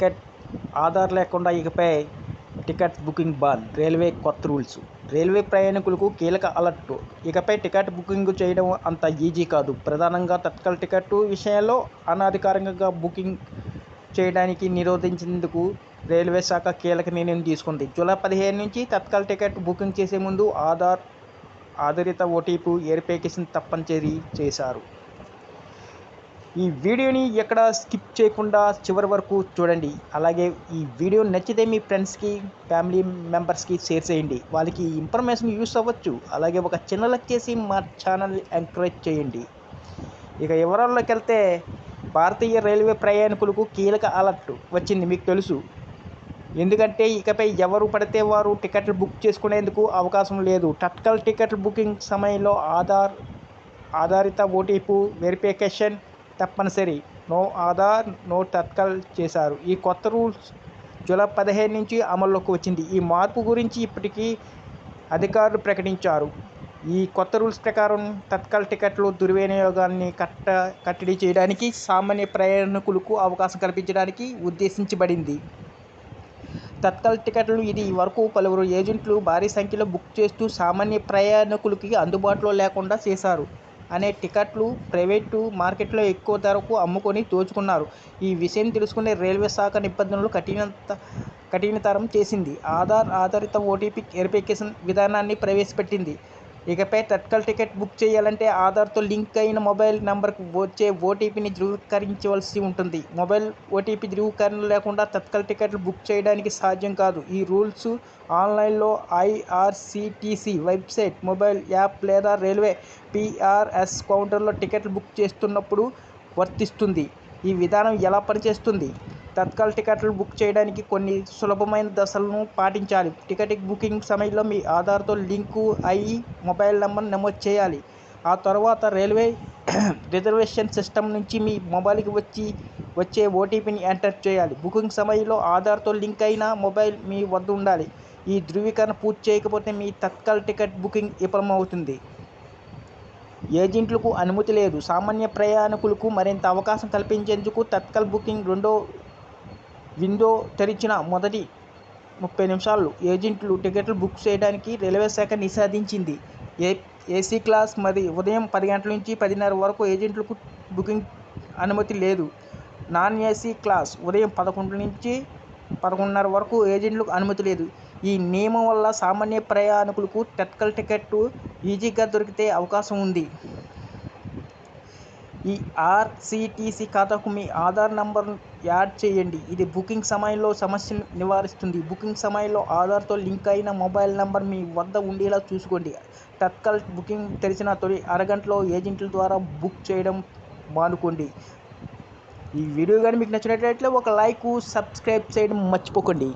Ticket Aadhaar లేకుండా ఇకపై ticket booking బాన్. Railway కొత్త రూల్స్. రైల్వే ప్రయాణికులకు కీలక అలర్ట్. ఇకపై టికెట్ బుకింగ్ చేయడం అంత ఈజీ కాదు. ప్రధానంగా తత్కాల్ టికెట్ విషయంలో అనధికారికంగా బుకింగ్ చేయడానికి నిరోధించేందుకు రైల్వే శాఖ కీలక నిర్ణయం తీసుకుంది. జూలై 15 నుంచి తత్కాల్ టికెట్ బుకింగ్ చేసే ముందు ఆధార్ ఆధారిత ఓటీపీ వెరిఫికేషన్ తప్పనిసరి చేశారు. ఈ వీడియోని ఎక్కడ స్కిప్ చేయకుండా చివరి వరకు చూడండి. అలాగే ఈ వీడియో నచ్చితే మీ ఫ్రెండ్స్కి, ఫ్యామిలీ మెంబర్స్కి షేర్ చేయండి. వాళ్ళకి ఇన్ఫర్మేషన్ యూస్ అవ్వచ్చు. అలాగే ఒక చిన్న లైక్ చేసి మా ఛానల్ ఎంకరేజ్ చేయండి. ఇక వివరాల్లోకి వెళ్తే, భారతీయ రైల్వే ప్రయాణికులకు కీలక అలర్ట్ వచ్చింది. మీకు తెలుసు, ఎందుకంటే ఇకపై ఎవరు పడితే వారు టికెట్లు బుక్ చేసుకునేందుకు అవకాశం లేదు. తత్కాల్ టికెట్ బుకింగ్ సమయంలో ఆధారిత ఓటీపీ వెరిఫికేషన్ తప్పనిసరి. నో ఆధార్, నో తత్కాల్ చేశారు. ఈ కొత్త రూల్స్ జూలై 15 నుంచి అమల్లోకి వచ్చింది. ఈ మార్పు గురించి ఇప్పటికీ అధికారులు ప్రకటించారు. ఈ కొత్త రూల్స్ ప్రకారం తత్కాల్ టికెట్లు దుర్వినియోగాన్ని కట్టడి చేయడానికి, సామాన్య ప్రయాణికులకు అవకాశం కల్పించడానికి ఉద్దేశించబడింది. తత్కాల్ టికెట్లు ఇది వరకు పలువురు ఏజెంట్లు భారీ సంఖ్యలో బుక్ చేస్తూ సామాన్య ప్రయాణికులకి అందుబాటులో లేకుండా చేశారు. అనేక టికెట్లు ప్రైవేటు మార్కెట్లో ఎక్కువ ధరకు అమ్ముకొని దోచుకున్నారు. ఈ విషయం తెలుసుకునే రైల్వే శాఖ నిబంధనలు కఠినతరం చేసింది. ఆధార్ ఆధారిత ఓటీపీ వెరిఫికేషన్ విధానాన్ని ప్రవేశపెట్టింది. ఇకపై తత్కాల్ టికెట్ బుక్ చేయాలంటే ఆధార్తో లింక్ అయిన మొబైల్ నెంబర్కు వచ్చే ఓటీపీని ధృవీకరించవలసి ఉంటుంది. మొబైల్ ఓటీపీ ధృవీకరణ లేకుండా తత్కాల్ టికెట్లు బుక్ చేయడానికి సాధ్యం కాదు. ఈ రూల్స్ ఆన్లైన్లో ఐఆర్సీటీసీ వెబ్సైట్, మొబైల్ యాప్ లేదా రైల్వే పీఆర్ఎస్ కౌంటర్లో టికెట్లు బుక్ చేస్తున్నప్పుడు వర్తిస్తుంది. ఈ విధానం ఎలా పనిచేస్తుంది? తత్కాల్ టికెట్లు బుక్ చేయడానికి కొన్ని సులభమైన దశలను పాటించాలి. టికెట్ బుకింగ్ సమయంలో మీ ఆధార్తో లింకు అయి మొబైల్ నెంబర్ నమోదు చేయాలి. ఆ తర్వాత రైల్వే రిజర్వేషన్ సిస్టమ్ నుంచి మీ మొబైల్కి వచ్చే ఓటీపీని ఎంటర్ చేయాలి. బుకింగ్ సమయంలో ఆధార్తో లింక్ అయిన మొబైల్ మీ వద్ద ఉండాలి. ఈ ధృవీకరణ పూర్తి చేయకపోతే మీ తత్కాల్ టికెట్ బుకింగ్ విఫలమవుతుంది. ఏజెంట్లకు అనుమతి లేదు. సామాన్య ప్రయాణికులకు మరింత అవకాశం కల్పించేందుకు తత్కాల్ బుకింగ్ విండో తెరిచిన మొదటి 30 నిమిషాల్లో ఏజెంట్లు టికెట్లు బుక్ చేయడానికి రైల్వే శాఖ నిషేధించింది. ఏసీ క్లాస్ ఉదయం 10 గంటల నుంచి 10:30 వరకు ఏజెంట్లకు బుకింగ్ అనుమతి లేదు. నాన్ ఏసీ క్లాస్ ఉదయం 11 నుంచి 11:30 వరకు ఏజెంట్లకు అనుమతి లేదు. ఈ నియమం వల్ల సామాన్య ప్రయాణికులకు తత్కాల్ టికెట్ ఈజీగా దొరికే అవకాశం ఉంది. ఈ ఆర్సీటీసీ ఖాతాకు మీ ఆధార్ నంబర్ను యాడ్ చేయండి. ఇది బుకింగ్ సమయంలో సమస్యను నివారిస్తుంది. బుకింగ్ సమయంలో ఆధార్తో లింక్ అయిన మొబైల్ నంబర్ మీ వద్ద ఉండేలా చూసుకోండి. తత్కాల్ బుకింగ్ తెరిచిన తొలి అరగంటలో ఏజెంట్ల ద్వారా బుక్ చేయడం మానుకోండి. ఈ వీడియో కానీ మీకు నచ్చినట్లయితే ఒక లైక్, సబ్స్క్రైబ్ చేయడం మర్చిపోకండి.